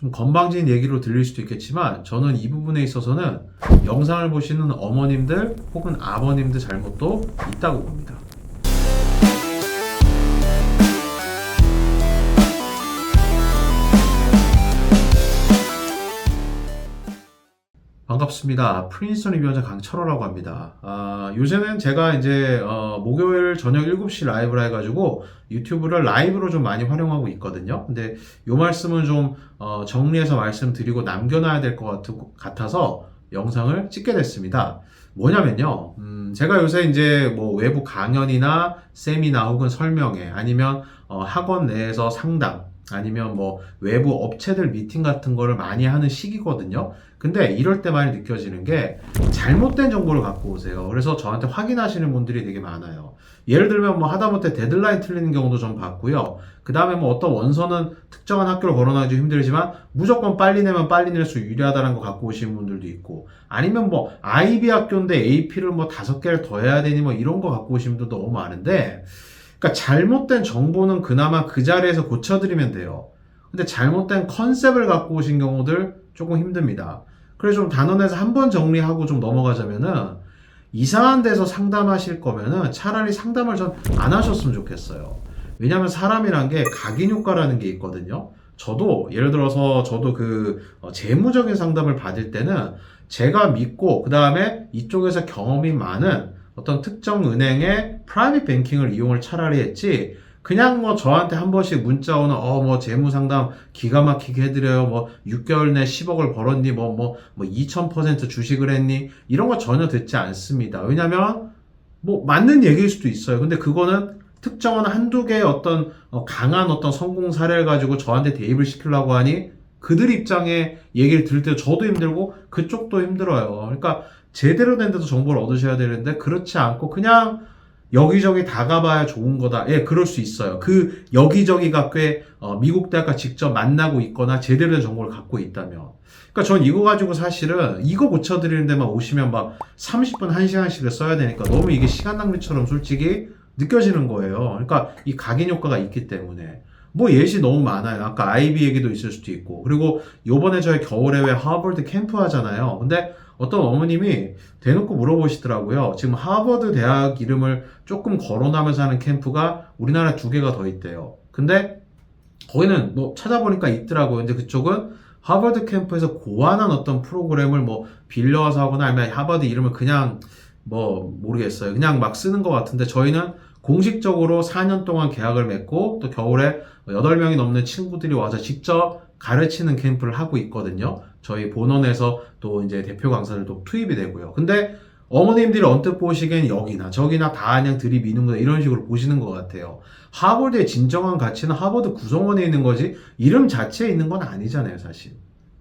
좀 건방진 얘기로 들릴 수도 있겠지만 저는 이 부분에 있어서는 영상을 보시는 어머님들 혹은 아버님들 잘못도 있다고 봅니다. 반갑습니다. 프린스턴 리뷰원자 강철호라고 합니다. 요새는 제가 이제 목요일 저녁 7시 라이브라 해가지고 유튜브를 라이브로 좀 많이 활용하고 있거든요. 근데 요 말씀은 좀 정리해서 말씀드리고 남겨놔야 될 것 같아서 영상을 찍게 됐습니다. 뭐냐면요, 제가 요새 이제 뭐 외부 강연이나 세미나 혹은 설명회 아니면 학원 내에서 상담 아니면 뭐 외부 업체들 미팅 같은 거를 많이 하는 시기거든요. 근데 이럴 때 많이 느껴지는 게 잘못된 정보를 갖고 오세요. 그래서 저한테 확인하시는 분들이 되게 많아요. 예를 들면 뭐 하다못해 데드라인 틀리는 경우도 좀 봤고요. 그 다음에 뭐 어떤 원서는 특정한 학교를 거론하기 좀 힘들지만 무조건 빨리 내면 빨리 낼 수 유리하다는 거 갖고 오시는 분들도 있고, 아니면 뭐 IB 학교인데 AP를 뭐 5개를 더 해야 되니 뭐 이런 거 갖고 오시는 분들도 너무 많은데, 그러니까 잘못된 정보는 그나마 그 자리에서 고쳐드리면 돼요. 근데 잘못된 컨셉을 갖고 오신 경우들 조금 힘듭니다. 그래서 좀 단언해서 한번 정리하고 좀 넘어가자면은, 이상한 데서 상담하실 거면은 차라리 상담을 전 안 하셨으면 좋겠어요. 왜냐면 사람이란 게 각인 효과라는 게 있거든요. 저도 예를 들어서 저도 재무적인 상담을 받을 때는 제가 믿고 그 다음에 이쪽에서 경험이 많은 어떤 특정 은행의 프라이빗 뱅킹을 이용을 차라리 했지, 그냥 뭐 저한테 한 번씩 문자 오는 뭐 재무 상담 기가 막히게 해드려요, 뭐 6개월 내 10억을 벌었니, 뭐 2000% 주식을 했니, 이런 거 전혀 듣지 않습니다. 왜냐면 뭐 맞는 얘기일 수도 있어요. 근데 그거는 특정한 한두 개의 어떤 강한 어떤 성공 사례를 가지고 저한테 대입을 시키려고 하니 그들 입장에 얘기를 들을 때 저도 힘들고 그쪽도 힘들어요. 그러니까 제대로 된 데서 정보를 얻으셔야 되는데 그렇지 않고 그냥 여기저기 다 가봐야 좋은 거다. 예, 그럴 수 있어요. 그 여기저기가 꽤 미국 대학과 직접 만나고 있거나 제대로 된 정보를 갖고 있다면. 그러니까 전 이거 가지고 사실은 이거 고쳐드리는 데만 오시면 막 30분, 1시간씩을 써야 되니까 너무 이게 시간 낭비처럼 솔직히 느껴지는 거예요. 그러니까 이 각인 효과가 있기 때문에. 뭐 예시 너무 많아요. 아까 IB 얘기도 있을 수도 있고. 그리고 요번에 저희 겨울에 왜 하버드 캠프 하잖아요. 근데 어떤 어머님이 대놓고 물어보시더라고요. 지금 하버드 대학 이름을 조금 거론하면서 하는 캠프가 우리나라에 2개가 더 있대요. 근데 거기는 뭐 찾아보니까 있더라고요. 근데 그쪽은 하버드 캠프에서 고안한 어떤 프로그램을 뭐 빌려와서 하거나 아니면 하버드 이름을 그냥 뭐 모르겠어요. 그냥 막 쓰는 것 같은데, 저희는 공식적으로 4년 동안 계약을 맺고 또 겨울에 8명이 넘는 친구들이 와서 직접 가르치는 캠프를 하고 있거든요. 저희 본원에서 또 이제 대표 강사들도 투입이 되고요. 근데 어머님들이 언뜻 보시기엔 여기나 저기나 다 그냥 들이미는구나 이런 식으로 보시는 것 같아요. 하버드의 진정한 가치는 하버드 구성원에 있는 거지 이름 자체에 있는 건 아니잖아요, 사실.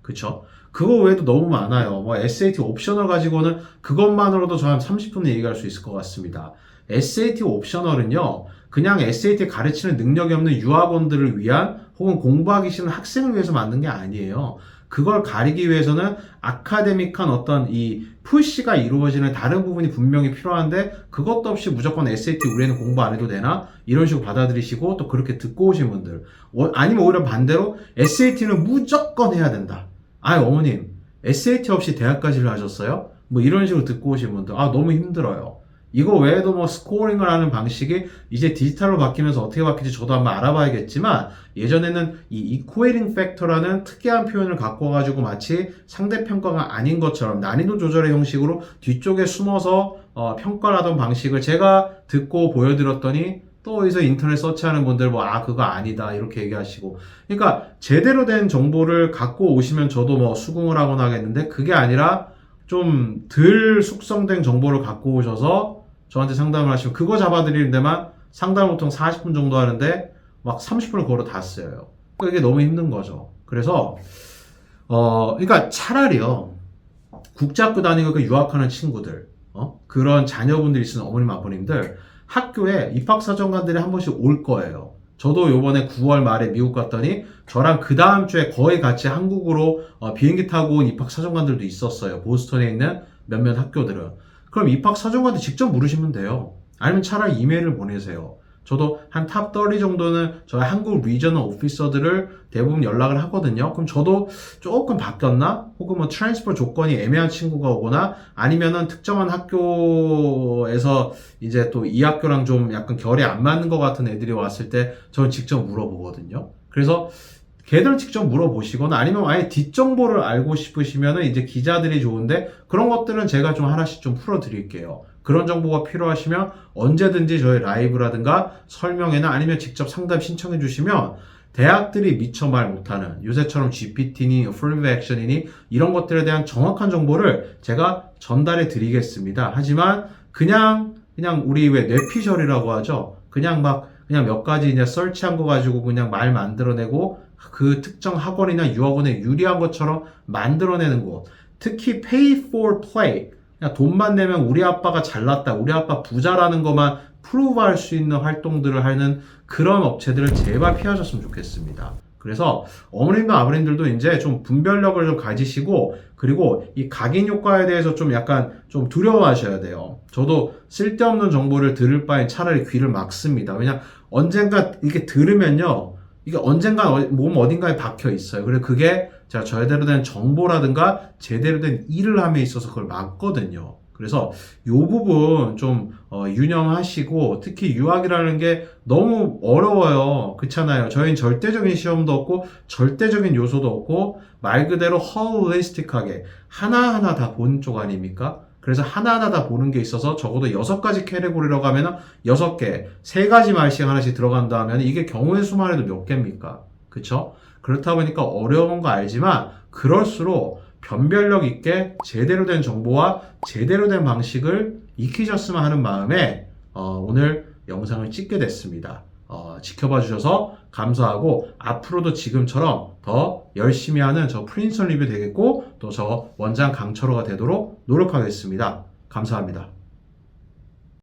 그쵸? 그거 외에도 너무 많아요. 뭐 SAT 옵셔널 가지고는 그것만으로도 저 한 30분은 얘기할 수 있을 것 같습니다. SAT 옵셔널은요, 그냥 SAT 가르치는 능력이 없는 유학원들을 위한 혹은 공부하기 싫은 학생을 위해서 만든 게 아니에요. 그걸 가리기 위해서는 아카데믹한 어떤 이 푸시가 이루어지는 다른 부분이 분명히 필요한데, 그것도 없이 무조건 SAT 우리는 공부 안 해도 되나? 이런 식으로 받아들이시고 또 그렇게 듣고 오신 분들, 아니면 오히려 반대로 SAT는 무조건 해야 된다. 어머님 SAT 없이 대학까지를 하셨어요? 뭐 이런 식으로 듣고 오신 분들, 너무 힘들어요. 이거 외에도 뭐 스코어링을 하는 방식이 이제 디지털로 바뀌면서 어떻게 바뀔지 저도 한번 알아봐야겠지만, 예전에는 이 이퀄링 팩터라는 특이한 표현을 갖고 와가지고 마치 상대평가가 아닌 것처럼 난이도 조절의 형식으로 뒤쪽에 숨어서 평가를 하던 방식을 제가 듣고 보여드렸더니 또 어디서 인터넷 서치하는 분들 그거 아니다 이렇게 얘기하시고. 그러니까 제대로 된 정보를 갖고 오시면 저도 뭐 수긍을 하거나 하겠는데, 그게 아니라 좀 덜 숙성된 정보를 갖고 오셔서 저한테 상담을 하시면 그거 잡아드리는 데만 상담을 보통 40분 정도 하는데 막 30분을 걸어 다 써요. 그러니까 이게 너무 힘든 거죠. 그래서 그러니까 차라리요, 국제학교 다니고 유학하는 친구들, 그런 자녀분들이 있으는 어머님 아버님들, 학교에 입학사정관들이 한 번씩 올 거예요. 저도 요번에 9월 말에 미국 갔더니 저랑 그 다음 주에 거의 같이 한국으로 비행기 타고 온 입학사정관들도 있었어요. 보스턴에 있는 몇몇 학교들은. 그럼 입학사정관한테 직접 물으시면 돼요. 아니면 차라리 이메일을 보내세요. 저도 한 탑 30 정도는 저희 한국 리저널 오피서들을 대부분 연락을 하거든요. 그럼 저도 조금 바뀌었나? 혹은 뭐 트랜스퍼 조건이 애매한 친구가 오거나 아니면은 특정한 학교에서 이제 또 이 학교랑 좀 약간 결이 안 맞는 것 같은 애들이 왔을 때 저는 직접 물어보거든요. 그래서 걔들 직접 물어보시거나 아니면 아예 뒷정보를 알고 싶으시면은 이제 기자들이 좋은데 그런 것들은 제가 좀 하나씩 좀 풀어드릴게요. 그런 정보가 필요하시면 언제든지 저희 라이브라든가 설명회나 아니면 직접 상담 신청해 주시면 대학들이 미처 말 못하는 요새처럼 GPT니 Affirmative Action이니 이런 것들에 대한 정확한 정보를 제가 전달해 드리겠습니다. 하지만 그냥 우리 왜 뇌피셜이라고 하죠. 그냥 몇 가지 이제 설치한 거 가지고 그냥 말 만들어내고 그 특정 학원이나 유학원에 유리한 것처럼 만들어내는 거. 특히 pay for play. 그냥 돈만 내면 우리 아빠가 잘났다, 우리 아빠 부자라는 것만 프루브 할 수 있는 활동들을 하는 그런 업체들을 제발 피하셨으면 좋겠습니다. 그래서 어머님과 아버님들도 이제 좀 분별력을 좀 가지시고 그리고 이 각인 효과에 대해서 좀 약간 좀 두려워하셔야 돼요. 저도 쓸데없는 정보를 들을 바엔 차라리 귀를 막습니다. 왜냐 언젠가 이게 들으면요. 이게 언젠가 몸 어딘가에 박혀 있어요. 그래서 그게 제가 제대로 된 정보라든가 제대로 된 일을 함에 있어서 그걸 막거든요. 그래서 이 부분 좀 유념하시고 특히 유학이라는 게 너무 어려워요. 그렇잖아요. 저희는 절대적인 시험도 없고 절대적인 요소도 없고 말 그대로 holistic하게 하나하나 다 보는 쪽 아닙니까? 그래서 하나하나 다 보는 게 있어서 적어도 6가지 캐테고리라고 하면 6개, 3가지 말씩 하나씩 들어간다 하면 이게 경우의 수만 해도 몇 개입니까? 그쵸? 그렇다 보니까 어려운 거 알지만 그럴수록 변별력 있게 제대로 된 정보와 제대로 된 방식을 익히셨으면 하는 마음에 오늘 영상을 찍게 됐습니다. 지켜봐 주셔서 감사하고 앞으로도 지금처럼 더 열심히 하는 저 프린스턴 리뷰 되겠고 또 저 원장 강철호가 되도록 노력하겠습니다. 감사합니다.